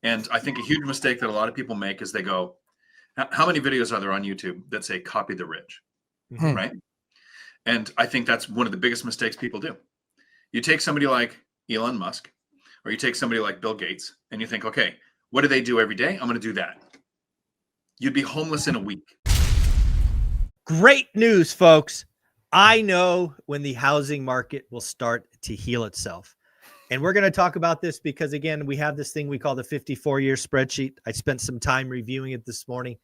And I think a huge mistake that a lot of people make is they go, how many videos are there on YouTube that say copy the rich, right? And I think that's one of the biggest mistakes people do. You take somebody like Elon Musk, or you take somebody like Bill Gates, and you think, okay, what do they do every day? I'm going to do that. You'd be homeless in a week. Great news, folks. I know when the housing market will start to heal itself. And we're going to talk about this because, again, we have this thing we call the 54-year spreadsheet. I spent some time reviewing it this morning,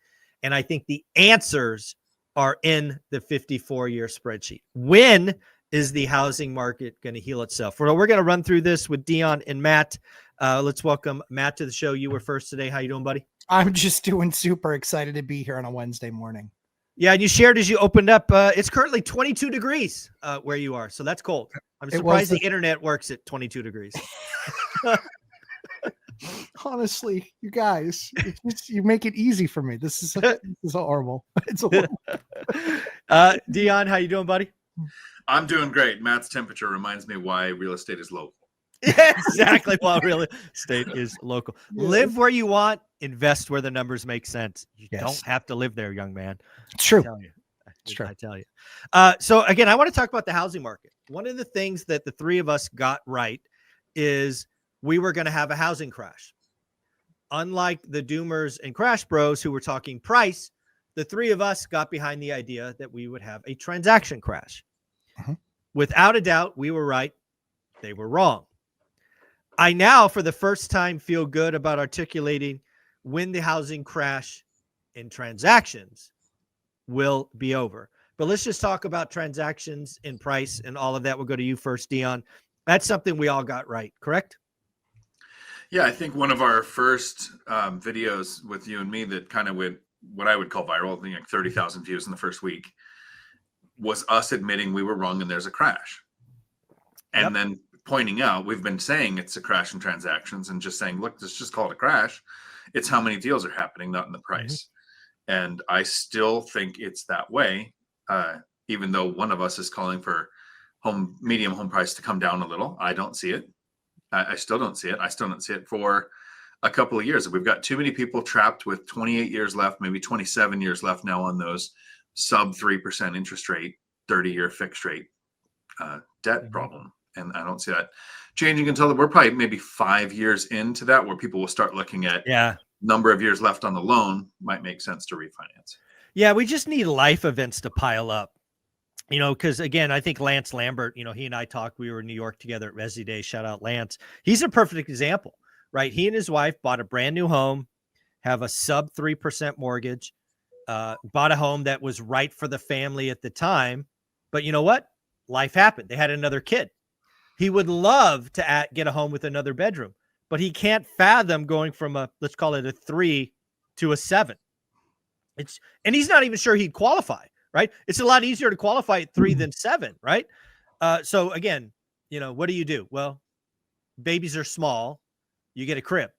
and I think the answers are in the 54-year spreadsheet. When is the housing market going to heal itself? Well, we're going to run through this with Dion and Matt. Let's welcome Matt to the show. You were first today. How you doing, buddy? I'm just doing super excited to be here on a Wednesday morning. Yeah, and you shared as you opened up, it's currently 22 degrees where you are, so that's cold. I'm surprised the internet works at 22 degrees. Honestly, you guys, you make it easy for me. This is horrible. It's horrible. Dion, how you doing, buddy? I'm doing great. Matt's temperature reminds me why real estate is local. Yeah, exactly. Well, real estate is local. Yeah. Live where you want, invest where the numbers make sense. You don't have to live there, young man. It's true. It's true. I tell you. So again, I want to talk about the housing market. One of the things that the three of us got right is we were going to have a housing crash. Unlike the doomers and crash bros who were talking price, the three of us got behind the idea that we would have a transaction crash. Without a doubt, we were right. They were wrong. I now, for the first time, feel good about articulating when the housing crash in transactions will be over. But let's just talk about transactions in price and all of that. We'll go to you first, Dion. That's something we all got right, correct? Yeah, I think one of our first videos with you and me that kind of went what I would call viral, like 30,000 views in the first week, was us admitting we were wrong and there's a crash. And then pointing out, we've been saying it's a crash in transactions and just saying, look, let's just call it a crash. It's how many deals are happening, not in the price. And I still think it's that way, even though one of us is calling for medium home price to come down a little. I don't see it. I still don't see it. I still don't see it for a couple of years. We've got too many people trapped with 28 years left, maybe 27 years left now on those sub 3% interest rate, 30-year fixed rate debt problem. And I don't see that changing until we're probably maybe 5 years into that, where people will start looking at number of years left on the loan might make sense to refinance. Yeah, we just need life events to pile up. You know, because again, I think Lance Lambert, you know, he and I talked, we were in New York together at Resi Day. Shout out Lance. He's a perfect example, right? He and his wife bought a brand new home, have a sub 3% mortgage, bought a home that was right for the family at the time. But you know what? Life happened. They had another kid. He would love to get a home with another bedroom, but he can't fathom going from let's call it a 3 to a 7. And he's not even sure he'd qualify. Right. It's a lot easier to qualify at 3 than 7. Right. So again, you know, what do? Well, babies are small. You get a crib.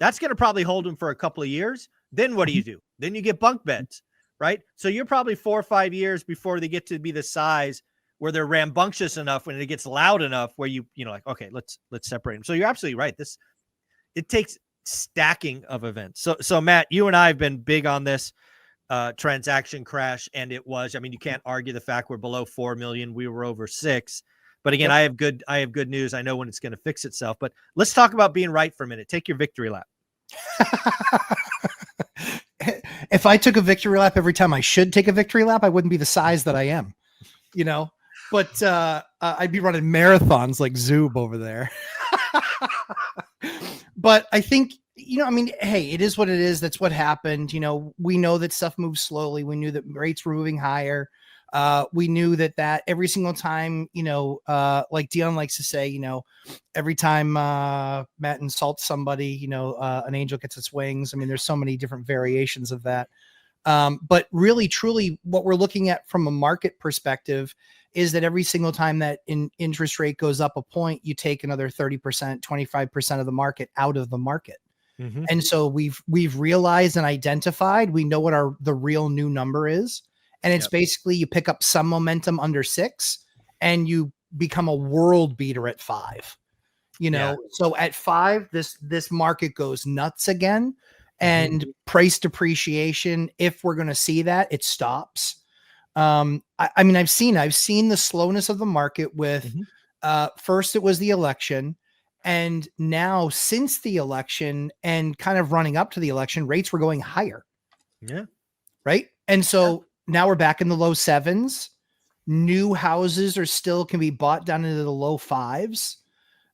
That's going to probably hold them for a couple of years. Then what do? Then you get bunk beds. Right. So you're probably 4 or 5 years before they get to be the size where they're rambunctious enough, when it gets loud enough where you know, like, okay, let's separate them. So you're absolutely right. It takes stacking of events. So Matt, you and I have been big on this transaction crash, and it was, I mean, you can't argue the fact we're below 4 million. We were over 6. But again, I have good news. I know when it's going to fix itself. But let's talk about being right for a minute. Take your victory lap. If I took a victory lap every time I should take a victory lap, I wouldn't be the size that I am, you know. But I'd be running marathons like Zoob over there. But I think, you know, I mean, hey, it is what it is. That's what happened. You know, we know that stuff moves slowly. We knew that rates were moving higher. We knew that every single time, you know, like Dion likes to say, you know, every time Matt insults somebody, you know, an angel gets its wings. I mean, there's so many different variations of that. But really, truly, what we're looking at from a market perspective is that every single time that interest rate goes up a point, you take another 30%, 25% of the market out of the market. And so we've realized and identified, we know what the real new number is. And it's basically, you pick up some momentum under 6 and you become a world beater at 5. you know. So at 5, this market goes nuts again, and price depreciation, if we're going to see that, it stops. I mean, I've seen the slowness of the market with first it was the election, and now since the election and kind of running up to the election, rates were going higher. Yeah. Right. And so now we're back in the low 7s. New houses can be bought down into the low 5s.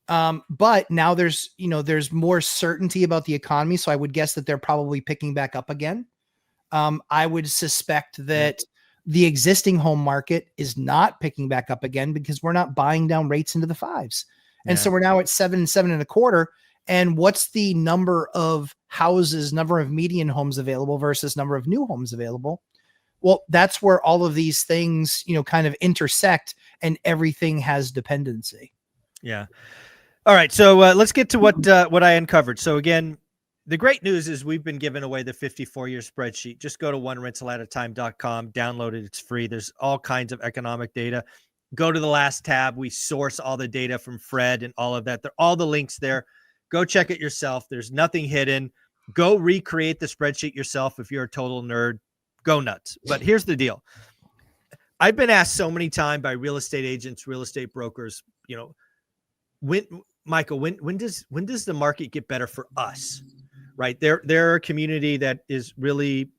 But now there's more certainty about the economy. So I would guess that they're probably picking back up again. I would suspect that the existing home market is not picking back up again because we're not buying down rates into the 5s. And so we're now at 7.25. And what's the number of houses, number of median homes available versus number of new homes available? Well, that's where all of these things, kind of intersect, and everything has dependency. Yeah. All right. So let's get to what I uncovered. So again, the great news is we've been giving away the 54-year spreadsheet. Just go to onerentalatatime.com, download it. It's free. There's all kinds of economic data. Go to the last tab. We source all the data from Fred and all of that. All the links there. Go check it yourself. There's nothing hidden. Go recreate the spreadsheet yourself. If you're a total nerd, go nuts. But here's the deal. I've been asked so many times by real estate agents, real estate brokers, when does the market get better for us? Right. They're a community that is really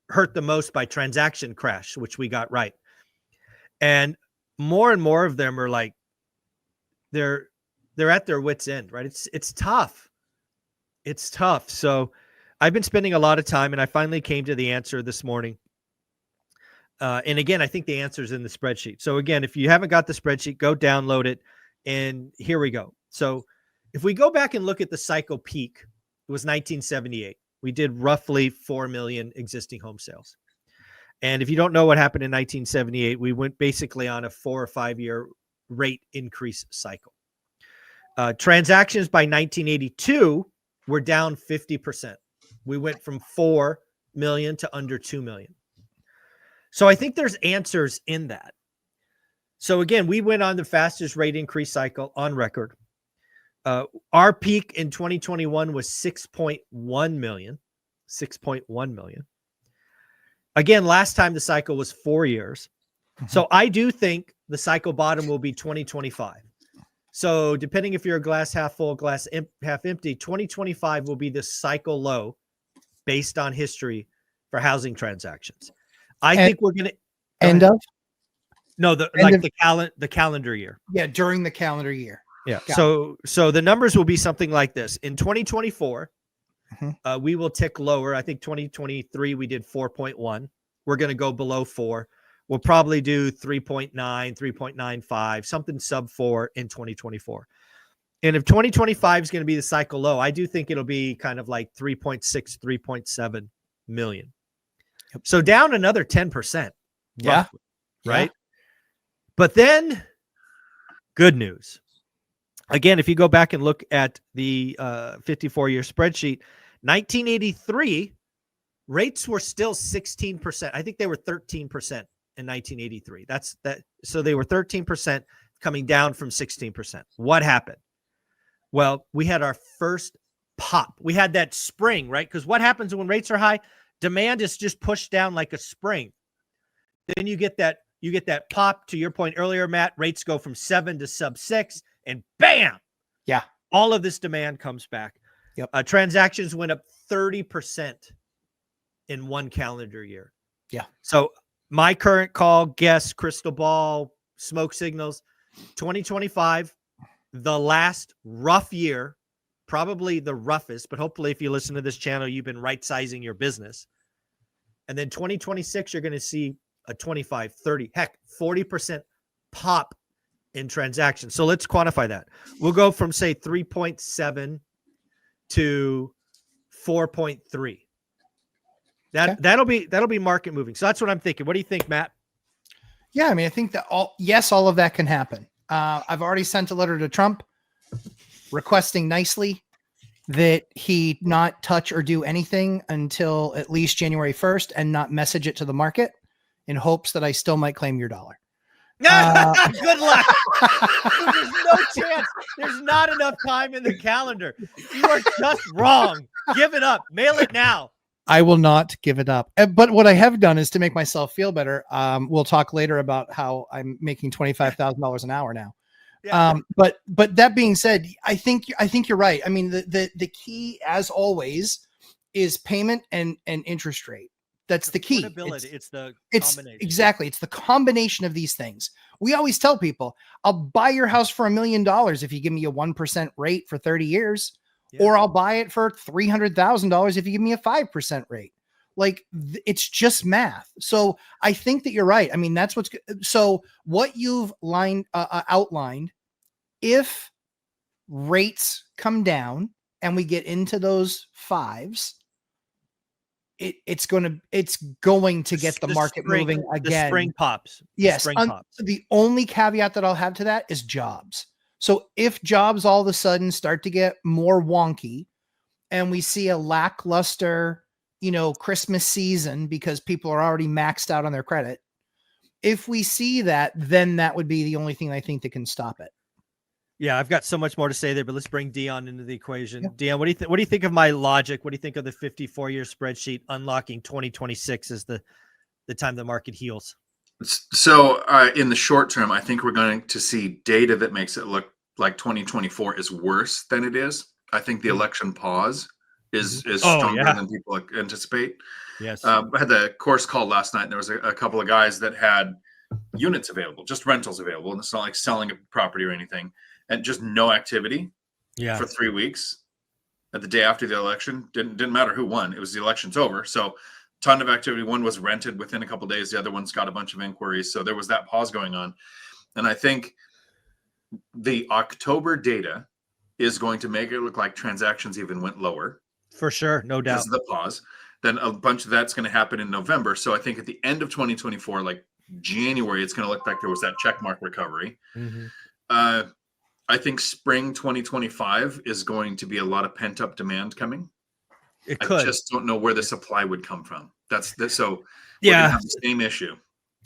hurt the most by transaction crash, which we got right. And more of them are like, they're at their wits' end, right? It's tough. It's tough. So I've been spending a lot of time, and I finally came to the answer this morning. And again, I think the answer is in the spreadsheet. So again, if you haven't got the spreadsheet, go download it. And here we go. So if we go back and look at the cycle peak, it was 1978. We did roughly 4 million existing home sales. And if you don't know what happened in 1978, we went basically on a 4 or 5 year rate increase cycle. Transactions by 1982 were down 50%. We went from 4 million to under 2 million. So I think there's answers in that. So again, we went on the fastest rate increase cycle on record. Our peak in 2021 was 6.1 million. 6.1 million. Again, last time the cycle was 4 years. So I do think the cycle bottom will be 2025. So depending if you're a glass half full, glass half empty, 2025 will be the cycle low based on history for housing transactions. I think we're going to end of the calendar year. Yeah, during the calendar year. Yeah. So the numbers will be something like this. In 2024, we will tick lower. I think 2023 we did 4.1. We're going to go below 4. We'll probably do 3.9, 3.95, something sub 4 in 2024. And if 2025 is going to be the cycle low, I do think it'll be kind of like 3.6, 3.7 million. Yep. So down another 10%. Yeah. Roughly, right. But then good news. Again, if you go back and look at the 54-year spreadsheet, 1983, rates were still 16%. I think they were 13%. In 1983. That's that. So they were 13% coming down from 16%. What happened? Well, we had our first pop. We had that spring, right? Because what happens when rates are high? Demand is just pushed down like a spring. Then you get that pop. To your point earlier, Matt, rates go from 7 to sub 6, and bam. Yeah. All of this demand comes back. Yep. Transactions went up 30% in one calendar year. Yeah. So my current call, guess, crystal ball, smoke signals, 2025, the last rough year, probably the roughest, but hopefully if you listen to this channel, you've been right-sizing your business. And then 2026, you're going to see a 25, 30, heck, 40% pop in transactions. So let's quantify that. We'll go from, say, 3.7 to 4.3. That'll be market moving. So that's what I'm thinking. What do you think, Matt? Yeah, I mean, I think that all of that can happen. I've already sent a letter to Trump requesting nicely that he not touch or do anything until at least January 1st and not message it to the market in hopes that I still might claim your dollar. Good luck. There's no chance. There's not enough time in the calendar. You are just wrong. Give it up. Mail it now. I will not give it up. But what I have done is to make myself feel better. We'll talk later about how I'm making $25,000 an hour now. Yeah. But that being said, I think you're right. I mean, the key, as always, is payment and interest rate. That's the key. It's the combination. Exactly. It's the combination of these things. We always tell people, I'll buy your house for $1 million if you give me a 1% rate for 30 years, or I'll buy it for $300,000 if you give me a 5% rate. Like, it's just math. So I think that you're right. I mean, that's what's so what you've outlined, if rates come down and we get into those fives, it's going to get the market moving again. The spring pops. Yes. Spring pops. The only caveat that I'll have to that is jobs. So if jobs all of a sudden start to get more wonky and we see a lackluster, Christmas season because people are already maxed out on their credit, if we see that, then that would be the only thing I think that can stop it. Yeah, I've got so much more to say there, but let's bring Dion into the equation. Yeah. Dion, what do you think of my logic? What do you think of the 54-year spreadsheet unlocking 2026 as the time the market heals? So in the short term, I think we're going to see data that makes it look like 2024 is worse than it is. I think the election pause is stronger than people anticipate. Yes. I had the course call last night, and there was a couple of guys that had units available, just rentals available, and it's not like selling a property or anything. And just no activity for 3 weeks. At the day after the election, didn't matter who won. It was the election's over. So ton of activity. One was rented within a couple of days. The other one's got a bunch of inquiries. So there was that pause going on. And I think the October data is going to make it look like transactions even went lower. For sure. No doubt. Because of the pause. Then a bunch of that's going to happen in November. So I think at the end of 2024, like January, it's going to look like there was that checkmark recovery. Mm-hmm. I think spring 2025 is going to be a lot of pent-up demand coming. It could. I just don't know where the supply would come from. So we're gonna have the same issue.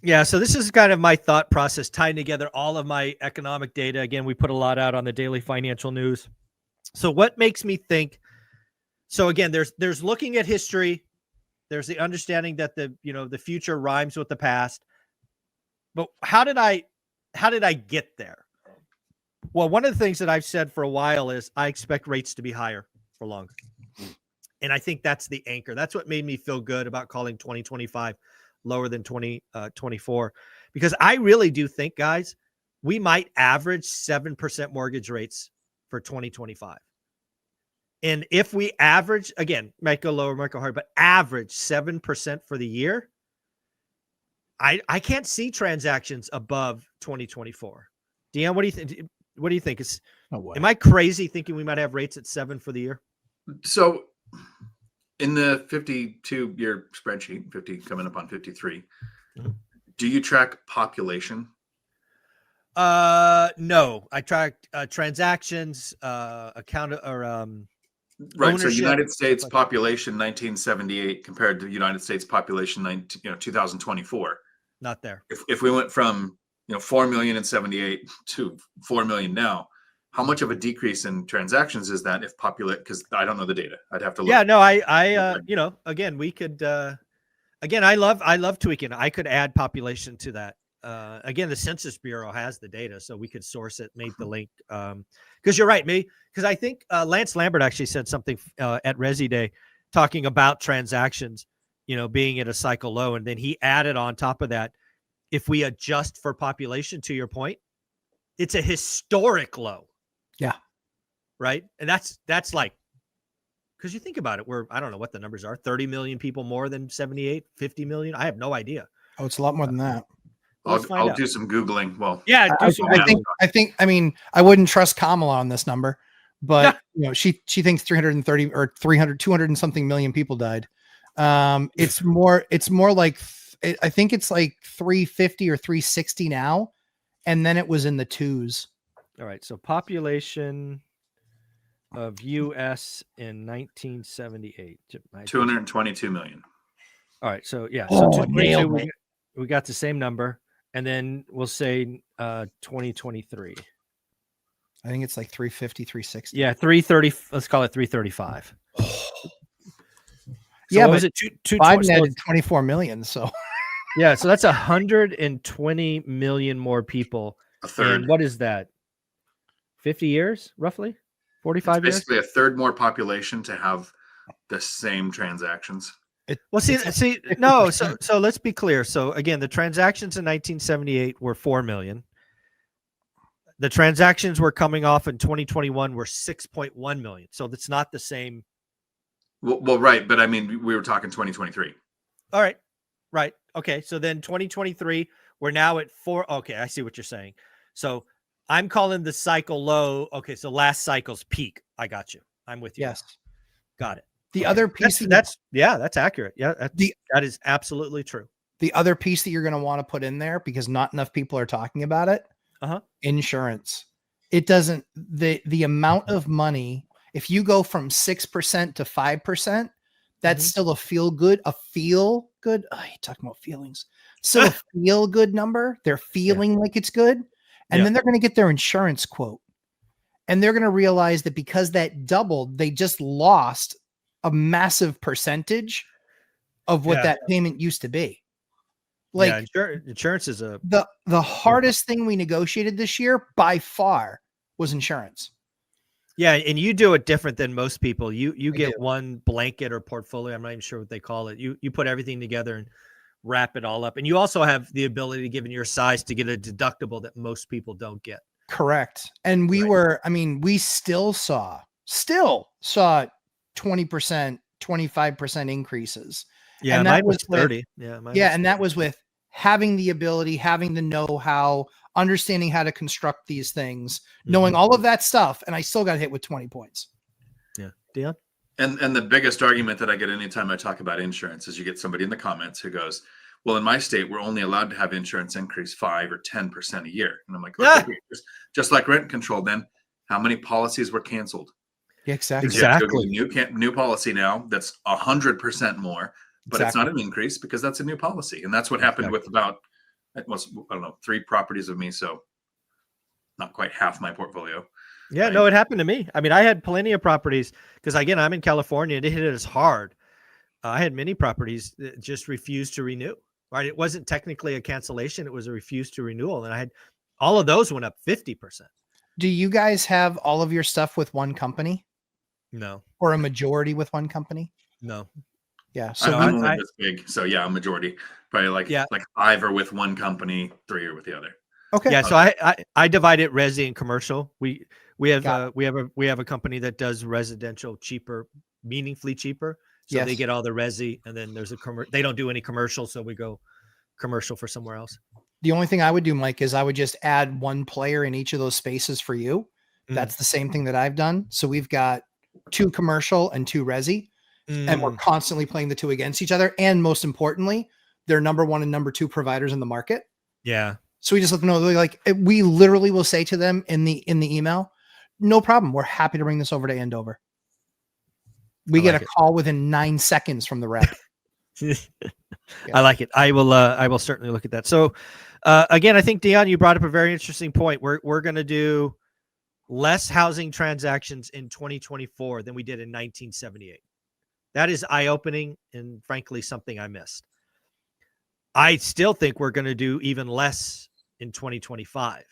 Yeah, so this is kind of my thought process, tying together all of my economic data. Again, we put a lot out on the daily financial news. So what makes me think? So again, there's looking at history. There's the understanding that the future rhymes with the past. But how did I get there? Well, one of the things that I've said for a while is I expect rates to be higher for longer. And I think that's the anchor. That's what made me feel good about calling 2025 lower than 2024, because I really do think, guys, we might average 7% mortgage rates for 2025. And if we average, again, might go lower, might go higher, but average 7% for the year, I can't see transactions above 2024. Deanne, what do you think? What do you think? Am I crazy thinking we might have rates at 7 for the year? So in the 52-year spreadsheet, 50 coming up on 53, do you track population? No, I track transactions, account or right. So United States population 1978 compared to United States population 2024. Not there. If we went from 4 million in 78 to 4 million now, how much of a decrease in transactions is that if because I don't know the data. I'd have to look. Yeah, no, again, we could, again, I love tweaking. I could add population to that. Again, the Census Bureau has the data, so we could source it, make the link. Because you're right, because I think Lance Lambert actually said something at Resi Day talking about transactions, being at a cycle low. And then he added on top of that, if we adjust for population, to your point, it's a historic low. Yeah. Right. And that's like, because you think about it, I don't know what the numbers are, 30 million people more than 78, 50 million. I have no idea. Oh, it's a lot more than that. I'll do some Googling. Well, yeah, I mean, I wouldn't trust Kamala on this number, but she thinks 330 or 200 and something million people died. It's more like, I think it's like 350 or 360 now. And then it was in the twos. All right. So population of US in 1978. 222 million. All right. So yeah. Oh, So we got the same number. And then we'll say 2023. I think it's like 350, 360. Yeah, 330. Let's call it 335. So Yeah, what but was it? Biden So added 24 million. So yeah, so that's 120 million more people. A third. And what is that? 50 years, roughly? It's 45 years? basically a third more population to have the same transactions. Well, see, it's no. 50%. So let's be clear. So again, the transactions in 1978 were 4 million. The transactions were coming off in 2021 were 6.1 million. So that's not the same. Well, right, but I mean, we were talking 2023. All right. Right. Okay. So then 2023, we're now at 4. Okay. I see what you're saying. So I'm calling the cycle low. Okay. So last cycle's peak. I got you. I'm with you. Yes. Got it. The other piece That's accurate. Yeah. That is absolutely true. the other piece that you're going to want to put in there, because not enough people are talking about it. Insurance. It doesn't, the amount of money, if you go from 6% to 5%, that's still a feel good. Oh, you're talking about feelings. So a feel good number. They're feeling like it's good. And then they're going to get their insurance quote. And they're going to realize that because that doubled, they just lost a massive percentage of what that payment used to be. Like insurance is the hardest thing we negotiated this year by far was insurance. Yeah, and you do it different than most people. You get one blanket or portfolio. I'm not even sure what they call it. You put everything together and wrap it all up. And you also have the ability, given your size, to get a deductible that most people don't get. Correct. And we still saw 20%, 25% increases. Yeah, and mine was 30. And that was with having the ability, having the know-how, understanding how to construct these things, knowing all of that stuff, and I still got hit with 20 points. Yeah. Dion? And the biggest argument that I get anytime I talk about insurance is you get somebody in the comments who goes, well, in my state, we're only allowed to have insurance increase 5 or 10% a year. And I'm like, okay, just like rent control, then how many policies were canceled? Yeah, exactly. Exactly. New policy now that's 100% more, but it's not an increase because that's a new policy. And that's what happened with about, I don't know, 3 properties of me. So not quite half my portfolio. Yeah, right? No, it happened to me. I mean, I had plenty of properties because, again, I'm in California and it hit us hard. I had many properties that just refused to renew. Right? It wasn't technically a cancellation. It was a refuse to renewal. And I had all of those went up 50%. Do you guys have all of your stuff with one company? No. Or a majority with one company? No. Yeah. So I'm only this big. So yeah, a majority. Probably like 5 are with one company, 3 are with the other. Okay. Yeah. So I divide it resi and commercial. We have a company that does residential cheaper, meaningfully cheaper. So they get all the resi, and then there's they don't do any commercial. So we go commercial for somewhere else. The only thing I would do, Mike, is I would just add one player in each of those spaces for you. That's the same thing that I've done. So we've got 2 commercial and 2 resi, and we're constantly playing the 2 against each other. And most importantly, they're number 1 and number 2 providers in the market. Yeah. So we just let them know, like, we literally will say to them in the email, no problem. We're happy to bring this over to Andover. We get a call within 9 seconds from the rep. I like it. I will certainly look at that. So again, I think Dion, you brought up a very interesting point. We're going to do less housing transactions in 2024 than we did in 1978. That is eye-opening and frankly something I missed. I still think we're going to do even less in 2025.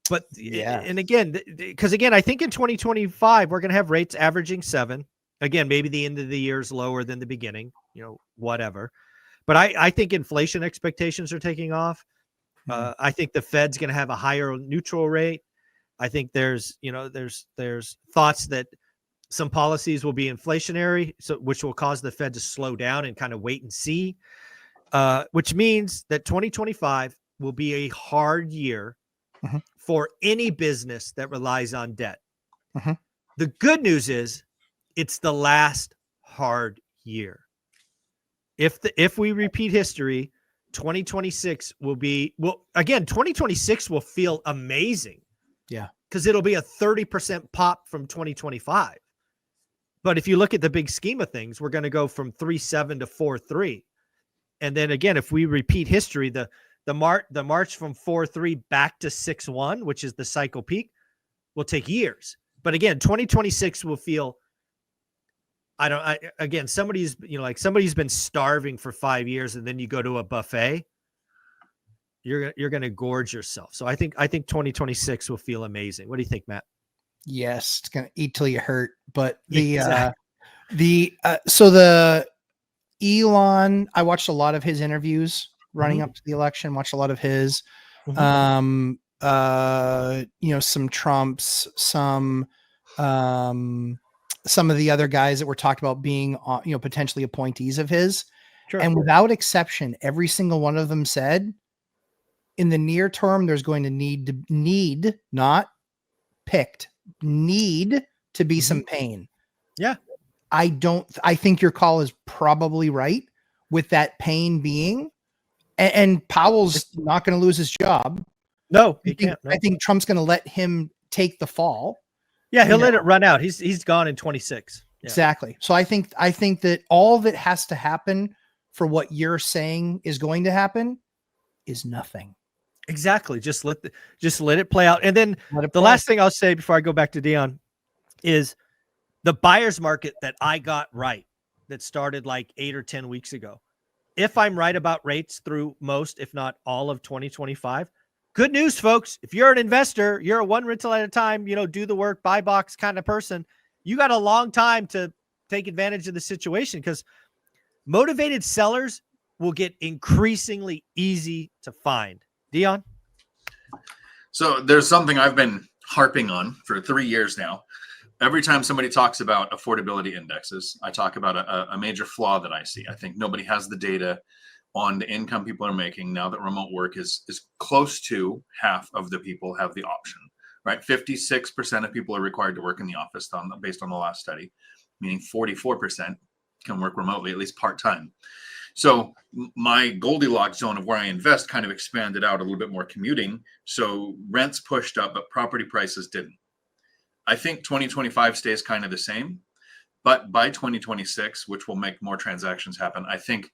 But and again, because again, I think in 2025, we're going to have rates averaging 7. Again, maybe the end of the year is lower than the beginning, whatever. But I think inflation expectations are taking off. I think the Fed's going to have a higher neutral rate. I think there's thoughts that some policies will be inflationary, which will cause the Fed to slow down and kind of wait and see, which means that 2025 will be a hard year for any business that relies on debt. The good news is it's the last hard year. If we repeat history, 2026 will be, again, 2026 will feel amazing. Yeah. Because it'll be a 30% pop from 2025. But if you look at the big scheme of things, we're going to go from 3.7 to 4.3. And then again, if we repeat history, the the march from 4.3 back to 6.1, which is the cycle peak, will take years. But again, 2026 will feel, again, somebody's been starving for 5 years and then you go to a buffet, you're going to gorge yourself. So I think 2026 will feel amazing. What do you think, Matt? Yes, it's going to eat till you hurt. But exactly. So the Elon, I watched a lot of his interviews running up to the election, watched a lot of his, some Trumps, some of the other guys that were talked about being, potentially appointees of his. Sure. And without exception, every single one of them said in the near term, there's going to need to be some pain. Yeah. I think your call is probably right with that pain being, and Powell's not going to lose his job. No, he can't. No. I think Trump's going to let him take the fall. Yeah, he'll let it run out. He's gone in 26. Yeah. Exactly. So I think that all that has to happen for what you're saying is going to happen is nothing. Exactly. Just let it play out. And then the last thing I'll say before I go back to Dion is the buyer's market that I got right, that started like 8 or 10 weeks ago. If I'm right about rates through most, if not all of 2025, good news, folks. If you're an investor, you're a one rental at a time, do the work, buy box kind of person, you got a long time to take advantage of the situation, because motivated sellers will get increasingly easy to find. Dion? So there's something I've been harping on for 3 years now. Every time somebody talks about affordability indexes, I talk about a major flaw that I see. I think nobody has the data on the income people are making now that remote work is close to half of the people have the option, right? 56% of people are required to work in the office based on the last study, meaning 44% can work remotely, at least part-time. So my Goldilocks zone of where I invest kind of expanded out a little bit more commuting. So rents pushed up, but property prices didn't. I think 2025 stays kind of the same, but by 2026, which will make more transactions happen, I think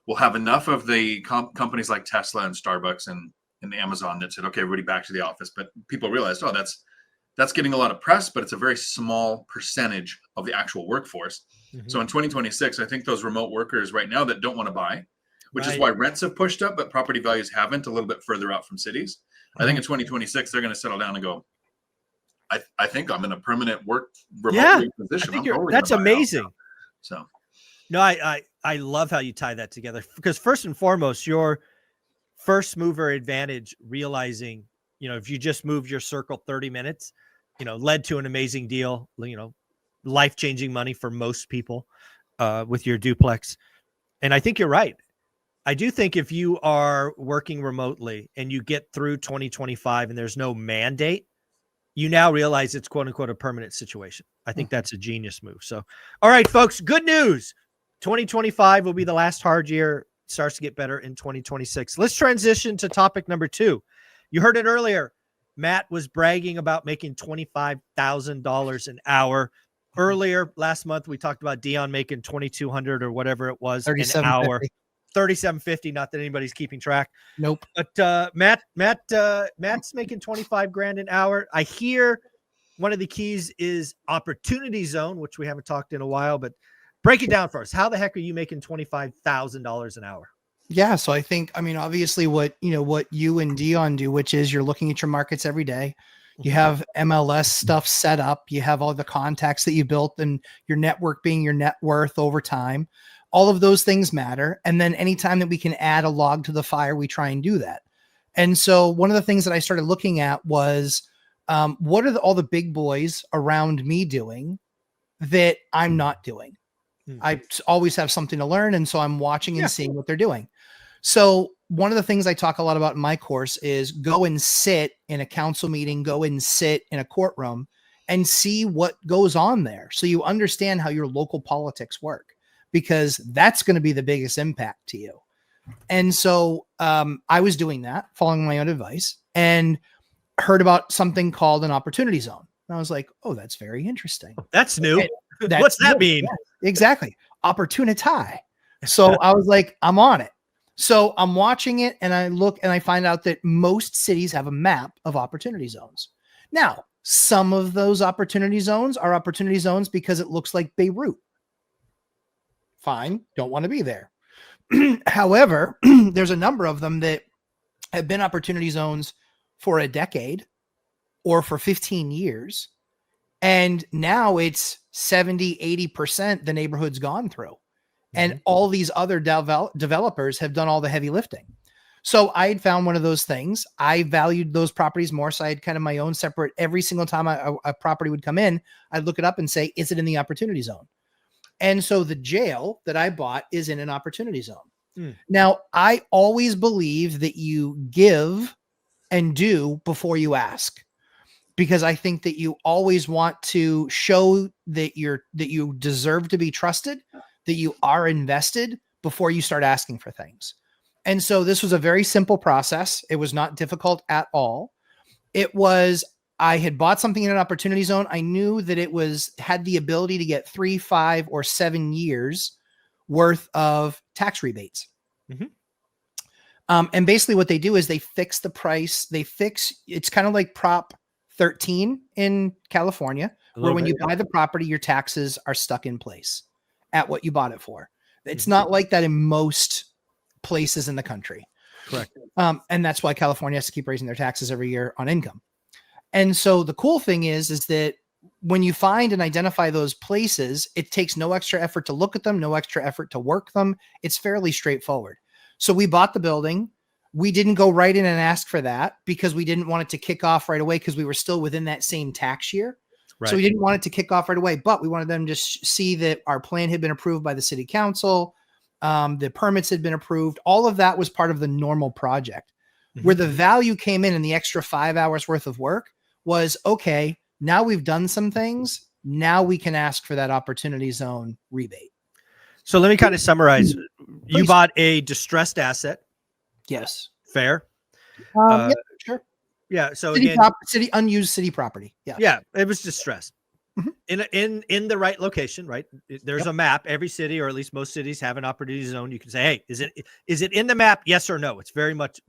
we'll have enough of the companies like Tesla and Starbucks and Amazon that said, okay, everybody back to the office. But people realized, oh, that's getting a lot of press, but it's a very small percentage of the actual workforce. Mm-hmm. So in 2026, I think those remote workers right now that don't want to buy, which is why rents have pushed up, but property values haven't, a little bit further out from cities. Mm-hmm. I think in 2026, they're going to settle down and go, I think I'm in a permanent work remote position. I think that's amazing. So, no, I love how you tie that together, because first and foremost, your first mover advantage, realizing, if you just moved your circle 30 minutes, led to an amazing deal, life-changing money for most people with your duplex. And I think you're right. I do think if you are working remotely and you get through 2025 and there's no mandate, you now realize it's quote unquote a permanent situation. I think that's a genius move. So, all right, folks, good news. 2025 will be the last hard year. It starts to get better in 2026. Let's transition to topic number 2. You heard it earlier. Matt was bragging about making $25,000 an hour. Earlier last month, we talked about Dion making $2,200 or whatever it was an hour. $37.50. Not that anybody's keeping track. Nope. But Matt's making $25,000 an hour. I hear one of the keys is opportunity zone, which we haven't talked in a while. But break it down for us. How the heck are you making $25,000 an hour? Yeah. So I think, obviously what you and Dion do, which is you're looking at your markets every day. You have MLS stuff set up. You have all the contacts that you built and your network being your net worth over time. All of those things matter. And then anytime that we can add a log to the fire, we try and do that. And so one of the things that I started looking at was what are all the big boys around me doing that I'm not doing? I always have something to learn. And so I'm watching and seeing what they're doing. So one of the things I talk a lot about in my course is go and sit in a council meeting, go and sit in a courtroom and see what goes on there. So you understand how your local politics work, because that's going to be the biggest impact to you. And so I was doing that, following my own advice, and heard about something called an opportunity zone. And I was like, oh, that's very interesting. That's new. What's that mean? Yeah, exactly. Opportunity. So I was like, I'm on it. So I'm watching it and I look and I find out that most cities have a map of opportunity zones. Now, some of those opportunity zones are opportunity zones because it looks like Beirut. Fine, don't want to be there. However, there's a number of them that have been opportunity zones for a decade or for 15 years. And now it's 70, 80% the neighborhood's gone through. And all these other developers have done all the heavy lifting. So I had found one of those things. I valued those properties more. So I had kind of my own separate, every single time a property would come in, I'd look it up and say, is it in the opportunity zone? And so the jail that I bought is in an opportunity zone. Now, I always believe that you give and do before you ask, because I think that you always want to show that you deserve to be trusted, that you are invested before you start asking for things. And so this was a very simple process. It was not difficult at all. I had bought something in an opportunity zone. I knew that it had the ability to get 3, 5, or 7 years worth of tax rebates. And basically what they do is they fix the price. It's kind of like Prop 13 in California, where when you buy the property, your taxes are stuck in place at what you bought it for. It's not like that in most places in the country. Correct. And that's why California has to keep raising their taxes every year on income. And so the cool thing is that when you find and identify those places, it takes no extra effort to look at them, no extra effort to work them. It's fairly straightforward. So we bought the building. We didn't go right in and ask for that because we didn't want it to kick off right away because we were still within that same tax year. Right. So we didn't want it to kick off right away, but we wanted them to see that our plan had been approved by the city council. The permits had been approved. All of that was part of the normal project. Where the value came in and the extra 5 hours worth of work was, okay, now we've done some things. Now we can ask for that opportunity zone rebate. So let me kind of summarize. Please. You bought a distressed asset. Yes. Fair. Yeah, sure. Yeah. So unused city property. Yeah. Yeah. It was distressed in the right location, right? There's a map. Every city, or at least most cities, have an opportunity zone. You can say, hey, is it in the map? Yes or no. It's very much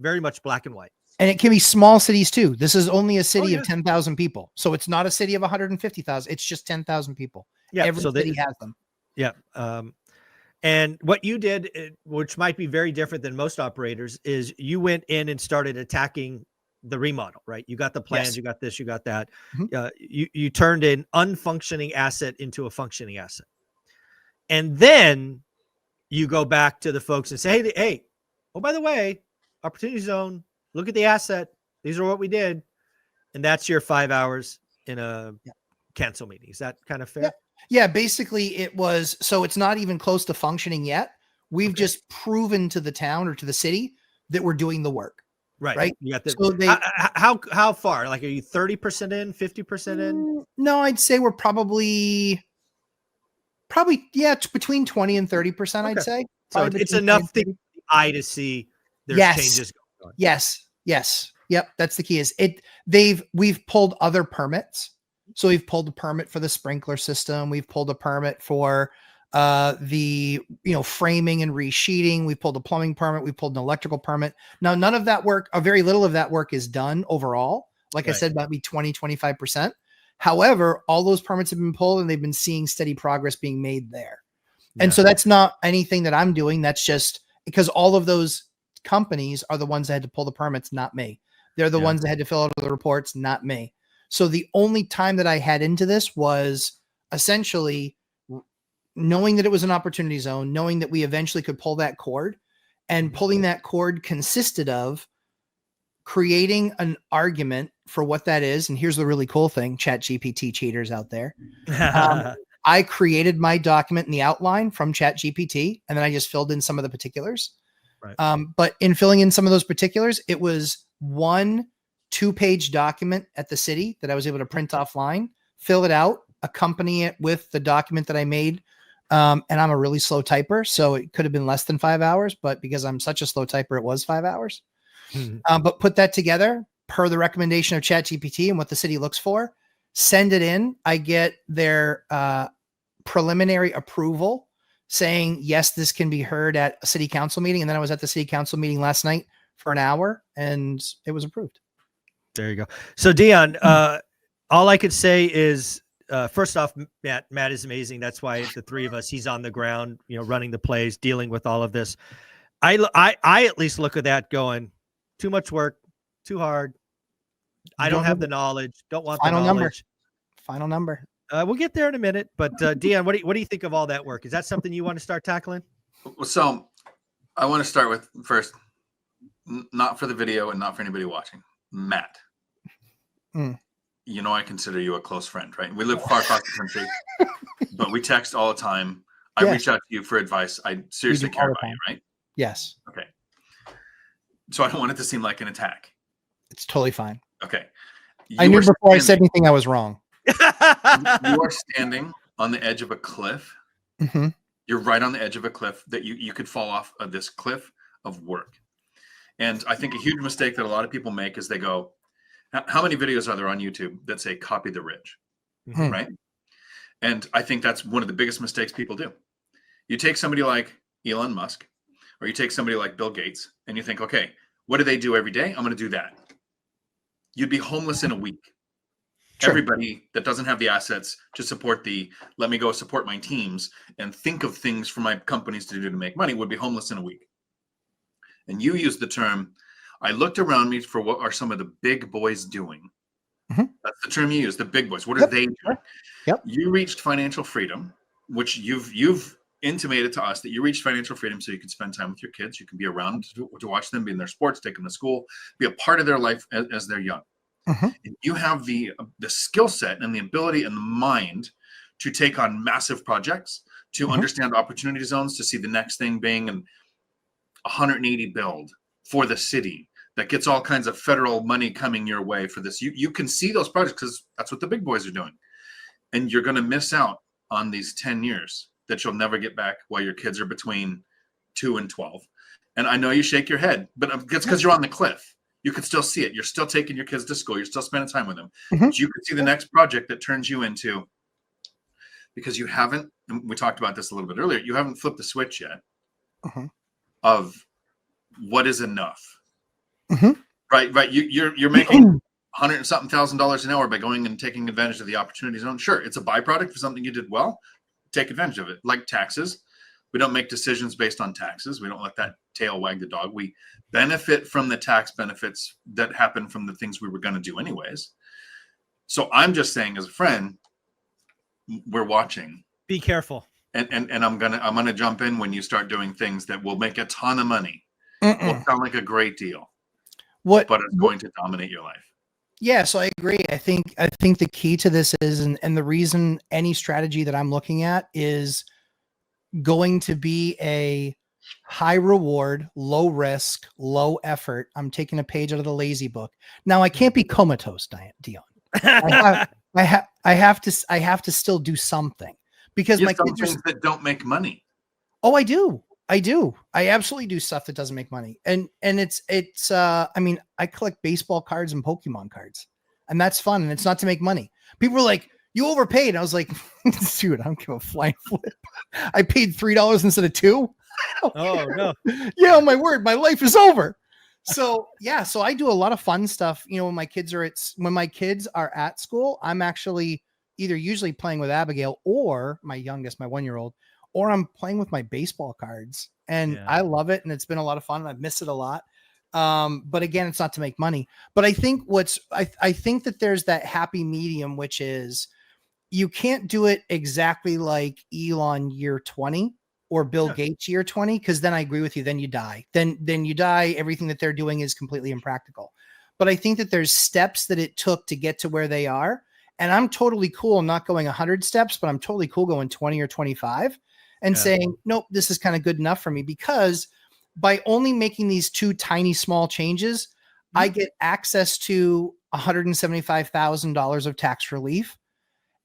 black and white. And it can be small cities too. This is only a city of 10,000 people. So it's not a city of 150,000. It's just 10,000 people. Yeah. Every city has them. Yeah. And what you did, which might be very different than most operators, is you went in and started attacking the remodel, right? You got the plans, you got this, you got that. You turned an unfunctioning asset into a functioning asset. And then you go back to the folks and say, hey, oh, by the way, opportunity zone, look at the asset. These are what we did. And that's your 5 hours in a cancel meeting. Is that kind of fair? Yeah, basically it was. So it's not even close to functioning yet. We've just proven to the town or to the city that we're doing the work. Right. You got the, how far? Like, are you 30% in, 50% in? No, I'd say we're probably between 20 and 30%. I'd say. So it's enough to eye to see there's changes going on. Yes. Yep. That's the key. We've pulled other permits. So we've pulled a permit for the sprinkler system. We've pulled a permit for the framing and resheeting. We pulled a plumbing permit. We pulled an electrical permit. Now, none of that work, or very little of that work, is done overall. Like I said, about 20-25%. However, all those permits have been pulled and they've been seeing steady progress being made there. And so that's not anything that I'm doing. That's just because all of those companies are the ones that had to pull the permits, not me. They're the ones that had to fill out the reports, not me. So the only time that I had into this was essentially knowing that it was an opportunity zone, knowing that we eventually could pull that cord, and pulling that cord consisted of creating an argument for what that is. And here's the really cool thing, ChatGPT cheaters out there. I created my document in the outline from ChatGPT, and then I just filled in some of the particulars. Right. But in filling in some of those particulars, it was 1 2-page document at the city that I was able to print offline, fill it out, accompany it with the document that I made. And I'm a really slow typer, so it could have been less than 5 hours, but because I'm such a slow typer, it was 5 hours. But put that together per the recommendation of ChatGPT and what the city looks for, send it in. I get their preliminary approval saying, yes, this can be heard at a city council meeting. And then I was at the city council meeting last night for an hour and it was approved. There you go. So Dion, all I could say is, first off, Matt is amazing. That's why the three of us, he's on the ground, running the plays, dealing with all of this. I at least look at that going, too much work, too hard. I don't have the knowledge. Don't want the knowledge. Final number. We'll get there in a minute. But Dion, what do you think of all that work? Is that something you want to start tackling? So I want to start with first, not for the video and not for anybody watching. Matt, I consider you a close friend, right? We live far across the country, but we text all the time. I reach out to you for advice. I seriously care about you, right? Yes. Okay. So I don't want it to seem like an attack. It's totally fine. Okay. I knew before I said anything I was wrong. You are standing on the edge of a cliff. Mm-hmm. You're right on the edge of a cliff that you could fall off of this cliff of work. And I think a huge mistake that a lot of people make is they go, how many videos are there on YouTube that say copy the rich? Mm-hmm. Right? And I think that's one of the biggest mistakes people do. You take somebody like Elon Musk, or you take somebody like Bill Gates, and you think, okay, what do they do every day? I'm going to do that. You'd be homeless in a week. Sure. Everybody that doesn't have the assets to support let me go support my teams and think of things for my companies to do to make money would be homeless in a week. And you use the term, I looked around me for what are some of the big boys doing. Mm-hmm. That's the term you use, the big boys. What are they doing? Yep. You reached financial freedom, which you've intimated to us that you reached financial freedom so you can spend time with your kids. You can be around to watch them, be in their sports, take them to school, be a part of their life as they're young. Mm-hmm. And you have the skill set and the ability and the mind to take on massive projects, to mm-hmm. understand opportunity zones, to see the next thing being an 180 build for the city that gets all kinds of federal money coming your way for this. You can see those projects because that's what the big boys are doing. And you're going to miss out on these 10 years that you'll never get back while your kids are between 2 and 12. And I know you shake your head, but it's because you're on the cliff. You can still see it. You're still taking your kids to school. You're still spending time with them. Mm-hmm. But you can see the next project that turns you into, because you haven't, and we talked about this a little bit earlier, you haven't flipped the switch yet of what is enough. Mm-hmm. Right. You're making $100 and something thousand an hour by going and taking advantage of the opportunity zone. Sure, it's a byproduct for something you did well. Take advantage of it, like taxes. We don't make decisions based on taxes. We don't let that tail wag the dog. We benefit from the tax benefits that happen from the things we were going to do anyways. So I'm just saying, as a friend, we're watching. Be careful. And I'm gonna jump in when you start doing things that will make a ton of money. Will sound like a great deal. But it's going to dominate your life. Yeah, so I agree. I think the key to this is, and the reason any strategy that I'm looking at is going to be a high reward, low risk, low effort. I'm taking a page out of the lazy book. Now I can't be comatose, Dion. I have to still do something because my kids things that don't make money. Oh, I do. I absolutely do stuff that doesn't make money. And it's I mean, I collect baseball cards and Pokemon cards, and that's fun. And it's not to make money. People were like, you overpaid. And I was like, dude, I don't give a flying flip. I paid $3 instead of $2. Oh no. Yeah. My word, my life is over. So yeah. So I do a lot of fun stuff. When my kids are at school, I'm actually either usually playing with Abigail or my youngest, my 1-year-old, or I'm playing with my baseball cards, and I love it. And it's been a lot of fun. And I've missed it a lot. But again, it's not to make money, but I think I think that there's that happy medium, which is you can't do it exactly like Elon year 20 or Bill Gates year 20. Cause then I agree with you. Then you die, then you die. Everything that they're doing is completely impractical. But I think that there's steps that it took to get to where they are. And I'm totally cool not going 100 steps, but I'm totally cool going 20 or 25 and saying, nope, this is kind of good enough for me, because by only making these two tiny, small changes, I get access to $175,000 of tax relief.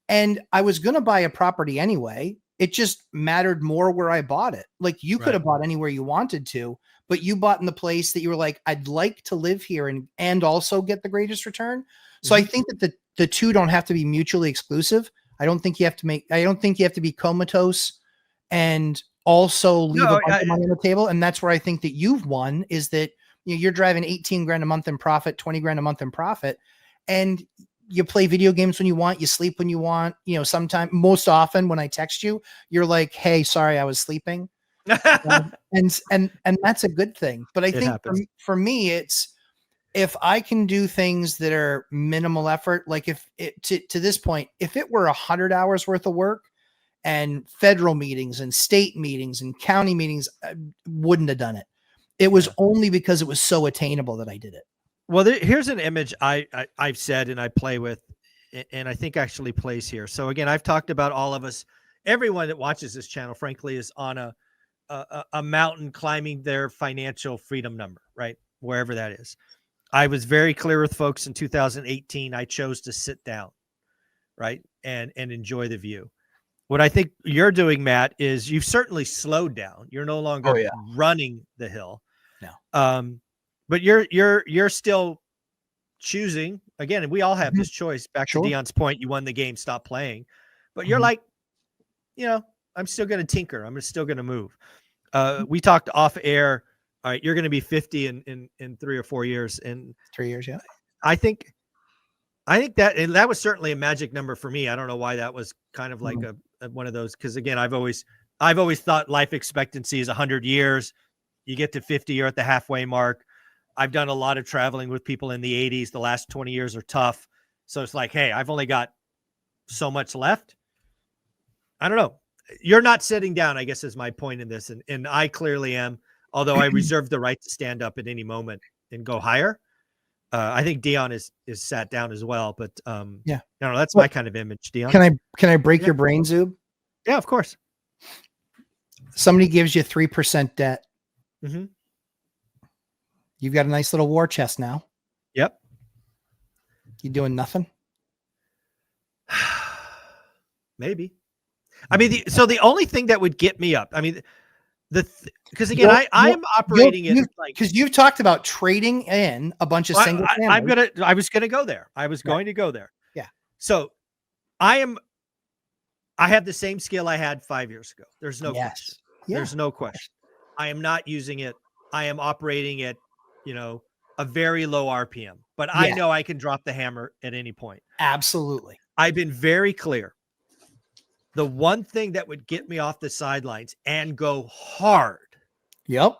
And I was going to buy a property anyway. It just mattered more where I bought it. Like you could have bought anywhere you wanted to, but you bought in the place that you were like, I'd like to live here and also get the greatest return. So I think that the two don't have to be mutually exclusive. I don't think you have to be comatose and also leave No, a bunch of money on the table. And that's where I think that you've won, is that you're driving 18 grand a month in profit, 20 grand a month in profit. And you play video games when you want, you sleep when you want, sometime, most often when I text you, you're like, hey, sorry, I was sleeping. And that's a good thing. But I think for me, it's, if I can do things that are minimal effort, like if it to this point, if it were 100 hours worth of work and federal meetings and state meetings and county meetings, I wouldn't have done it. It was only because it was so attainable that I did it. Well, here's an image I've said and I play with, and I think actually plays here. So again, I've talked about all of us, everyone that watches this channel, frankly, is on a mountain climbing their financial freedom number, right? Wherever that is. I was very clear with folks in 2018. I chose to sit down, right? And enjoy the view. What I think you're doing, Matt, is you've certainly slowed down. You're no longer running the hill. No. But you're still choosing. Again, we all have this choice. Back to Dion's point, you won the game, stop playing. But you're like, I'm still going to tinker. I'm still going to move. We talked off air. All right, you're going to be 50 in 3 or 4 years. In 3 years, yeah. I think that, and that was certainly a magic number for me. I don't know why that was kind of like a one of those, because again, I've always thought life expectancy is 100 years. You get to 50, you're at the halfway mark. I've done a lot of traveling with people in the 80s. The last 20 years are tough. So it's like, hey, I've only got so much left. I don't know. You're not sitting down, I guess, is my point in this. And I clearly am, although I reserve the right to stand up at any moment and go higher. I think Dion is sat down as well, but yeah, no, that's my kind of image. Dion, can I break your brain, Zoob? Yeah, of course. Somebody gives you 3% debt. Mm-hmm. You've got a nice little war chest now. Yep. You doing nothing? Maybe. I mean, so the only thing that would get me up, I mean, because again, I'm operating it like, because you've talked about trading in a bunch of single families. I was gonna go there. I was going to go there. Yeah. So I have the same skill I had 5 years ago. There's no question. Yeah. There's no question. I am not using it. I am operating at, a very low RPM, but I know I can drop the hammer at any point. Absolutely. I've been very clear. The one thing that would get me off the sidelines and go hard. Yep.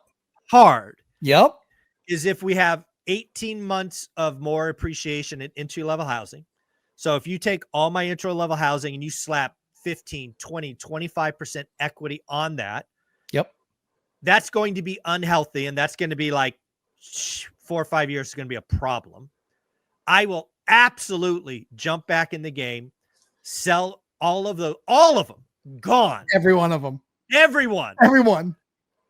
Is if we have 18 months of more appreciation in entry-level housing. So if you take all my intro-level housing and you slap 15, 20, 25% equity on that. Yep. That's going to be unhealthy. And that's going to be like 4 or 5 years is going to be a problem. I will absolutely jump back in the game, sell all of them, gone. Every one of them. Everyone.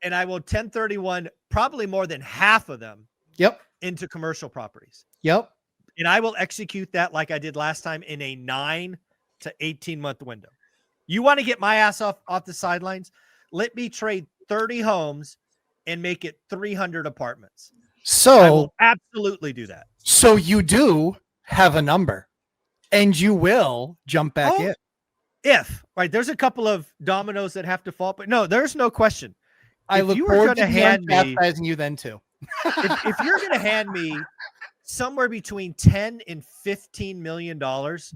And I will 1031 probably more than half of them. Yep. Into commercial properties. Yep. And I will execute that like I did last time in a 9 to 18 month window. You want to get my ass off the sidelines? Let me trade 30 homes and make it 300 apartments. So I will absolutely do that. So you do have a number and you will jump back in. There's a couple of dominoes that have to fall, but no, there's no question. I look forward to chastising you then too. if you're going to hand me somewhere between 10 and 15 million dollars,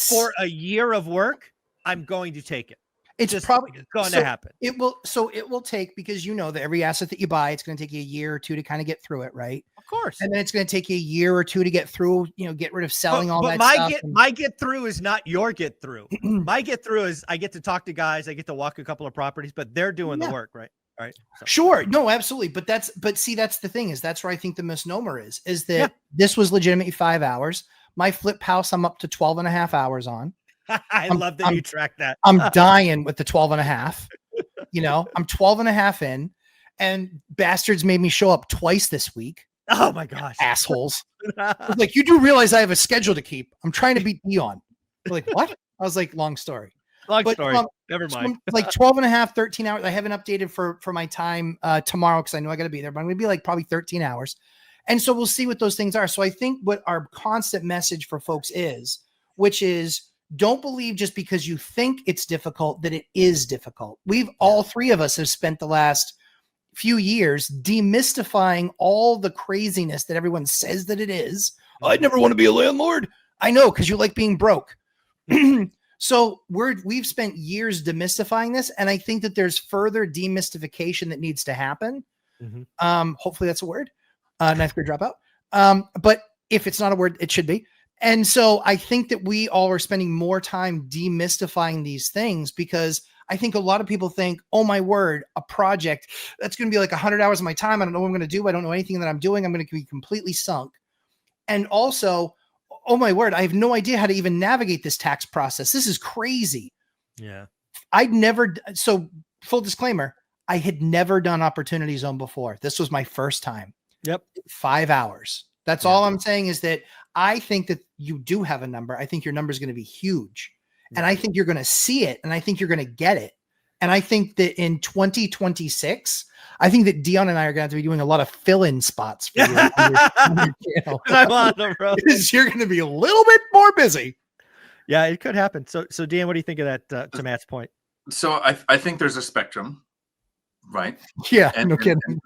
for a year of work, I'm going to take it. It's just probably going to happen. It will take, because that every asset that you buy, it's going to take you a year or two to kind of get through it, right? Of course. And then it's going to take you a year or two to get through, get rid of selling all that stuff. But my get through is not your get through. My get through is I get to talk to guys, I get to walk a couple of properties, but they're doing the work, right? All right. So. Sure. No, absolutely. But see, that's the thing, that's where I think the misnomer is that this was legitimately 5 hours. My flip house, I'm up to 12 and a half hours on. I love that you track that. I'm dying with the 12 and a half. I'm 12 and a half in, and bastards made me show up twice this week. Oh my gosh. Assholes. Like, you do realize I have a schedule to keep. I'm trying to beat Dion. They're like, what? I was like, long story. Never mind. Like 12 and a half, 13 hours. I haven't updated for my time tomorrow, because I know I got to be there, but I'm going to be like probably 13 hours. And so we'll see what those things are. So I think what our constant message for folks is, which is, don't believe just because you think it's difficult that it is difficult. All three of us have spent the last few years demystifying all the craziness that everyone says that it is. I'd never want to be a landlord. I know, because you like being broke. So we've spent years demystifying this, and I think that there's further demystification that needs to happen. Hopefully that's a word. Ninth grade dropout. But if it's not a word, it should be. And so I think that we all are spending more time demystifying these things, because I think a lot of people think, oh my word, a project that's going to be like 100 hours of my time. I don't know what I'm going to do. I don't know anything that I'm doing. I'm going to be completely sunk. And also, oh my word, I have no idea how to even navigate this tax process. This is crazy. Yeah. So full disclaimer, I had never done Opportunity Zone before. This was my first time. Yep. 5 hours. That's all I'm saying, is that I think that you do have a number. I think your number is going to be huge. And I think you're going to see it. And I think you're going to get it. And I think that in 2026, I think that Dion and I are going to have to be doing a lot of fill-in spots for you on your channel. I'm on them, bro. Because you're going to be a little bit more busy. Yeah, it could happen. So Dan, what do you think of that, to Matt's point? So I think there's a spectrum, right? Yeah, And, no kidding. and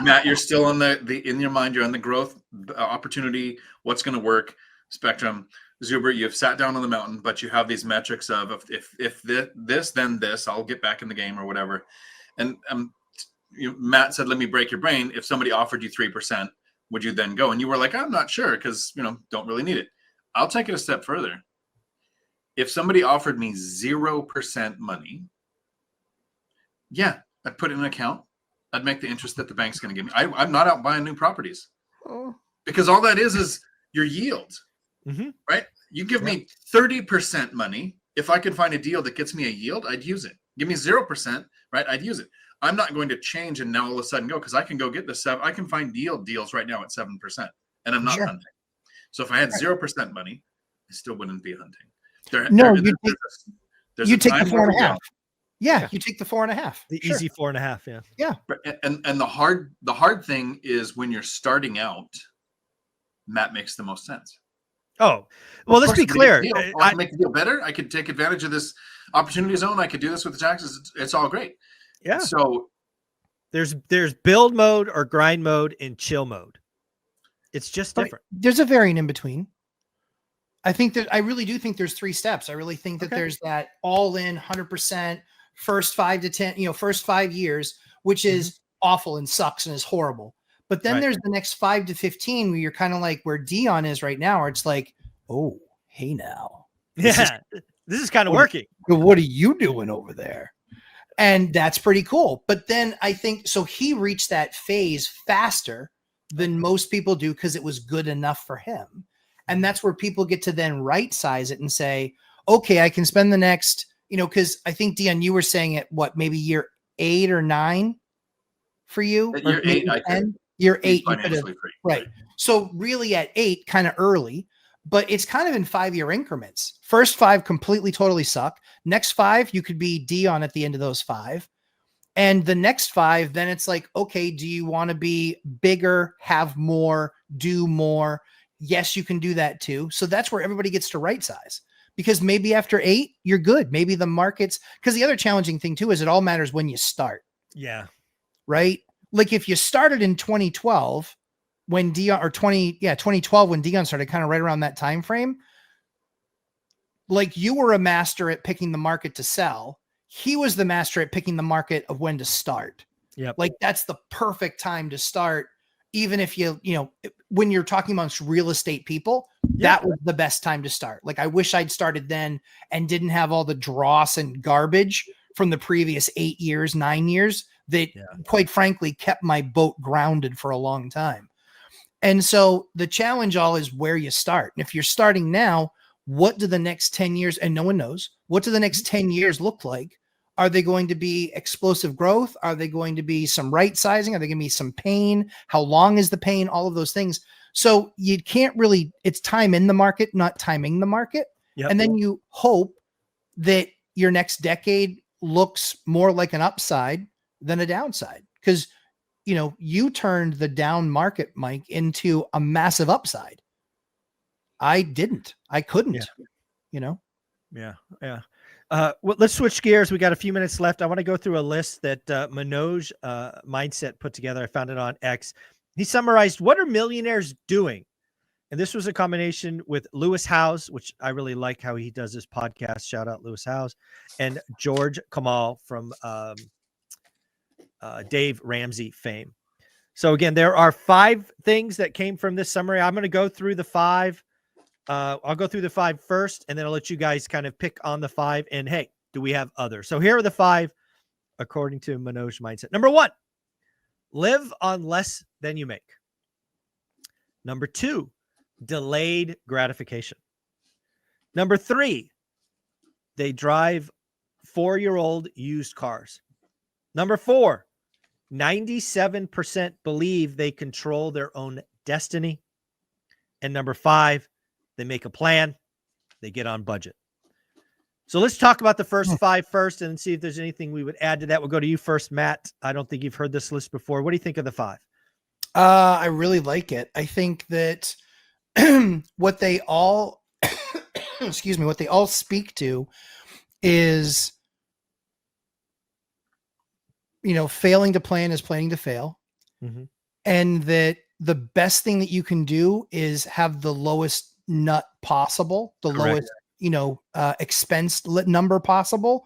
Matt, you're still on the in your mind, you're on the growth opportunity, what's going to work spectrum. Zuber, you've sat down on the mountain, but you have these metrics of if this, then this, I'll get back in the game or whatever. And Matt said, let me break your brain. If somebody offered you 3%, would you then go? And you were like, I'm not sure, because don't really need it. I'll take it a step further. If somebody offered me 0% money, yeah, I'd put it in an account. I'd make the interest that the bank's going to give me. I'm not out buying new properties, because all that is your yield, right? You give me 30% money. If I could find a deal that gets me a yield, I'd use it. Give me 0%, right? I'd use it. I'm not going to change and now all of a sudden go, because I can go get the 7. I can find deals right now at 7%, and I'm not hunting. So if I had 0% money, I still wouldn't be hunting. You take the 4.5. Yeah, you take the 4.5. The easy 4.5. Yeah. And the hard thing is when you're starting out, Matt makes the most sense. Oh, well, let's be clear. I can make the deal better. I could take advantage of this Opportunity Zone. I could do this with the taxes. It's all great. Yeah. So there's build mode or grind mode and chill mode. It's just different. There's a variant in between. I really do think there's 3 steps. I really think that there's that all in 100% first 5 to 10, first 5 years, which is awful and sucks and is horrible. But then there's the next 5 to 15 where you're kind of like where Dion is right now, where it's like, oh, hey now. This is kind of working. What are you doing over there? And that's pretty cool. But then I think, so he reached that phase faster than most people do because it was good enough for him. And that's where people get to then right size it and say, okay, I can spend the next, because I think, Dion, you were saying it, maybe year 8 or 9 for you? At year 8, I could. Year 8, financially free. Right. So really at 8, kind of early, but it's kind of in 5-year increments. First 5 completely, totally suck. Next 5, you could be Dion at the end of those 5. And the next 5, then it's like, okay, do you want to be bigger, have more, do more? Yes, you can do that too. So that's where everybody gets to right size, because maybe after 8, you're good. Maybe the markets, because the other challenging thing too is it all matters when you start. Yeah. Right. Like if you started in 2012 when Dion, or 2012 when Dion started, kind of right around that time frame, like you were a master at picking the market to sell. He was the master at picking the market of when to start. Yeah. Like that's the perfect time to start. Even if when you're talking amongst real estate people, that was the best time to start. Like I wish I'd started then and didn't have all the dross and garbage from the previous 8 years, 9 years that quite frankly kept my boat grounded for a long time. And so the challenge all is where you start. And if you're starting now, what do the next 10 years, and no one knows, what do the next 10 years look like? Are they going to be explosive growth? Are they going to be some right sizing? Are they going to be some pain? How long is the pain? All of those things. So you can't really, it's time in the market, not timing the market. Yep. And then you hope that your next decade looks more like an upside than a downside. Because, you turned the down market, Mike, into a massive upside. I didn't. I couldn't, Yeah. Yeah. Well, let's switch gears. We got a few minutes left. I want to go through a list that Manoj Mindset put together. I found it on X. He summarized what are millionaires doing? And this was a combination with Lewis Howes, which I really like how he does his podcast. Shout out Lewis Howes, and George Kamal from Dave Ramsey fame. So again, there are 5 things that came from this summary. I'm going to go through the 5. I'll go through the 5 first, and then I'll let you guys kind of pick on the 5. And hey, do we have others? So here are the 5 according to Manoj Mindset. Number 1, live on less than you make. Number 2, delayed gratification. Number 3, they drive 4-year-old used cars. Number 4, 97% believe they control their own destiny. And number 5, they make a plan, they get on budget. So let's talk about the first 5 first and see if there's anything we would add to that. We'll go to you first, Matt. I don't think you've heard this list before. What do you think of the 5? I really like it. I think that what they all, excuse me, what they all speak to is, failing to plan is planning to fail. Mm-hmm. And that the best thing that you can do is have the lowest nut possible, the Correct. lowest, expense number possible.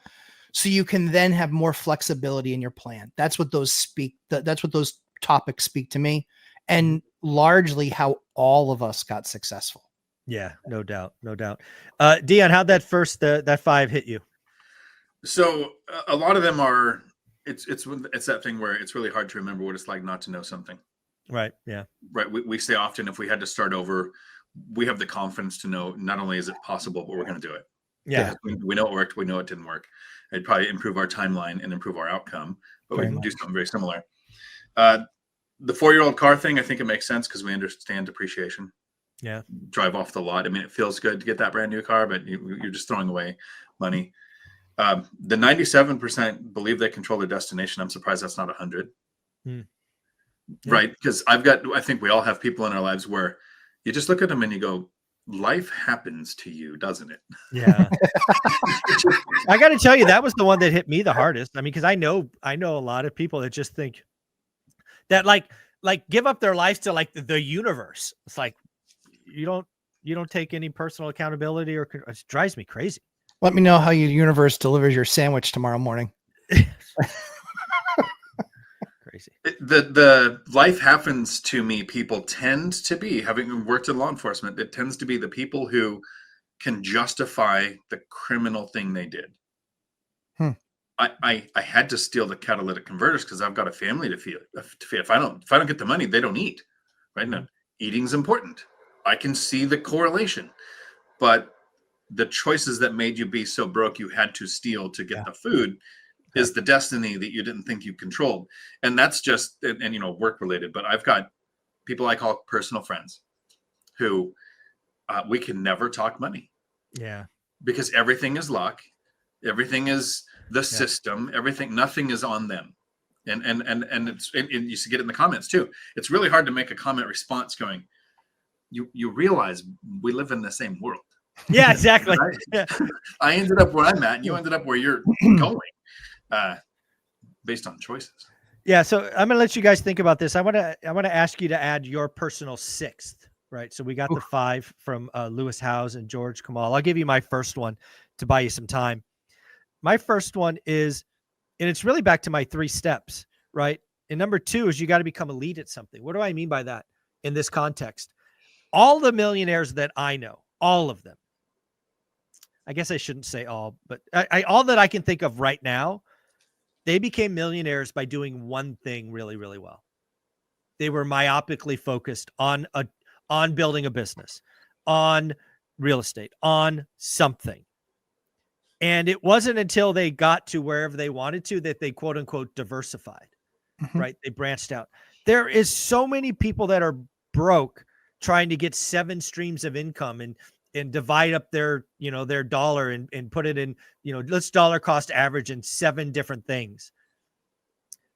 So you can then have more flexibility in your plan. That's what those that's what those topics speak to me, and largely how all of us got successful. Yeah, no doubt. No doubt. Dion, how'd that first, that 5 hit you? So a lot of them are, it's that thing where it's really hard to remember what it's like not to know something. Right. Yeah. Right. We say often, if we had to start over, we have the confidence to know not only is it possible, but we're going to do it. Yeah. We know it worked. We know it didn't work. It'd probably improve our timeline and improve our outcome, but we can do something very similar. The 4-year-old car thing, I think it makes sense because we understand depreciation. Yeah. Drive off the lot. I mean, it feels good to get that brand new car, but you're just throwing away money. The 97% believe they control their destination. I'm surprised that's not 100. Yeah. Right. Because I think we all have people in our lives where you just look at them and you go, life happens to you, doesn't it? Yeah. I got to tell you, that was the one that hit me the hardest. I mean, because I know a lot of people that just think that like give up their lives to like the universe. It's like, you don't take any personal accountability, or it drives me crazy. Let me know how your universe delivers your sandwich tomorrow morning. Crazy. The life happens to me people tend to be, having worked in law enforcement, it tends to be the people who can justify the criminal thing they did. I had to steal the catalytic converters because I've got a family to feed. If I don't get the money, they don't eat. Right now, eating's important. I can see the correlation, but the choices that made you be so broke you had to steal to get the food is the destiny that you didn't think you controlled. And that's just, and work related, but I've got people I call personal friends who we can never talk money. Yeah. Because everything is luck. Everything is the system. Nothing is on them. And it's, and you should get it in the comments too. It's really hard to make a comment response going, you realize we live in the same world. Yeah, exactly. I ended up where I'm at, and you ended up where you're going, based on choices. Yeah. So I'm gonna let you guys think about this. I want to ask you to add your personal 6th. Right. So we got the 5 from Lewis Howes and George Kamal. I'll give you my first one to buy you some time. My first one is, and it's really back to my 3 steps, right? And number 2 is you got to become a lead at something. What do I mean by that in this context? All the millionaires that I know, all of them, I guess I shouldn't say all, but all that I can think of right now, they became millionaires by doing one thing really, really well. They were myopically focused on building a business, on real estate, on something. And it wasn't until they got to wherever they wanted to that they quote unquote diversified, right? They branched out. There is so many people that are broke trying to get 7 streams of income and divide up their dollar and put it in, let's dollar cost average in 7 different things.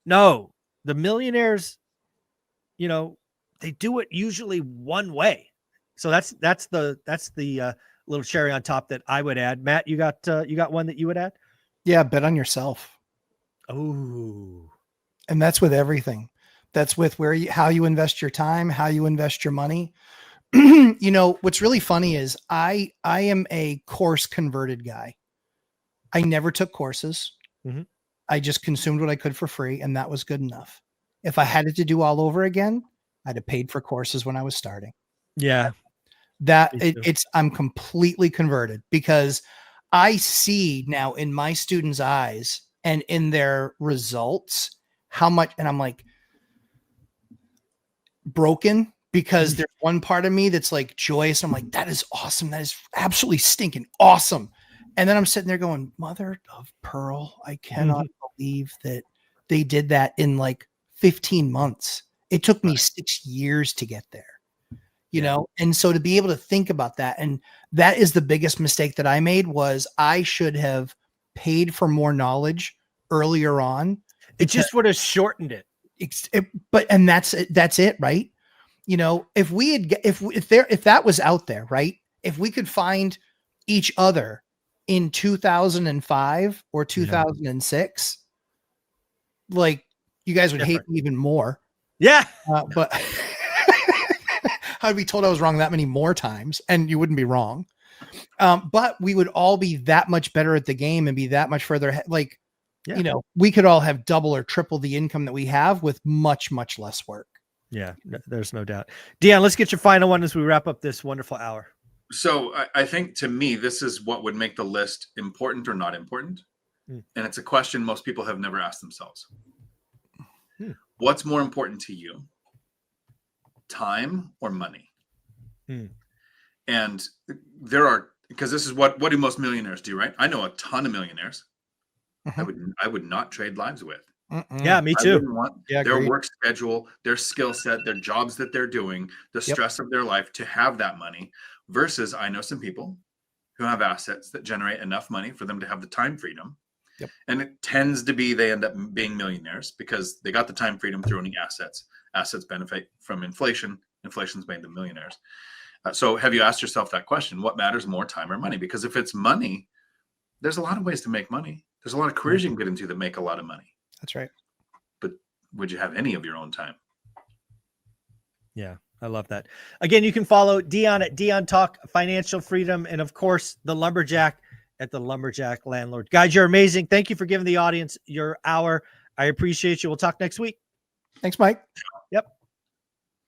No, the millionaires, they do it usually one way. So that's the little cherry on top that I would add. Matt, you got one that you would add? Yeah, bet on yourself. Oh, And that's with everything. That's with how you invest your time, how you invest your money. You know, what's really funny is I am a course converted guy. I never took courses. Mhm. I just consumed what I could for free, and that was good enough. If I had it to do all over again, I'd have paid for courses when I was starting. yeah. I'm completely converted because I see now in my students' eyes and in their results how much, and I'm like broken because there's one part of me that's like joyous. I'm like, that is awesome. That is absolutely stinking awesome. And then I'm sitting there going, mother of pearl, I cannot believe that they did that in like 15 months. It took me 6 years to get there. You know, and so to be able to think about that, and that is the biggest mistake that I made, was I should have paid for more knowledge earlier on. It just would have shortened it. And that's it, right? You know, if that was out there, right? If we could find each other in 2005 or 2006, like, you guys would hate me even more. Yeah. But I'd be told I was wrong that many more times, and you wouldn't be wrong. But we would all be that much better at the game and be that much further ahead. Like, you know, we could all have double or triple the income that we have with much, much less work. Yeah, there's no doubt. Deon, let's get your final one as we wrap up this wonderful hour. So I think, to me, this is what would make the list important or not important. And it's a question most people have never asked themselves. What's more important to you? Time or money? And there are, because this is what do most millionaires do, right? I know a ton of millionaires I would not trade lives with. Yeah, me too. I wouldn't want their agreed. work schedule, their skill set, their jobs that they're doing, the stress of their life to have that money, versus I know some people who have assets that generate enough money for them to have the time freedom. And it tends to be they end up being millionaires because they got the time freedom through owning assets. Assets benefit from inflation. Inflation's made them millionaires. So have you asked yourself that question? What matters more, time or money? Because if it's money, there's a lot of ways to make money. There's a lot of careers you can get into that make a lot of money. That's right. But would you have any of your own time? Yeah, I love that. Again, you can follow Deon at Deon Talk Financial Freedom, and of course, the Lumberjack at the Lumberjack Landlord. Guys, you're amazing. Thank you for giving the audience your hour. I appreciate you. We'll talk next week. Thanks, Mike.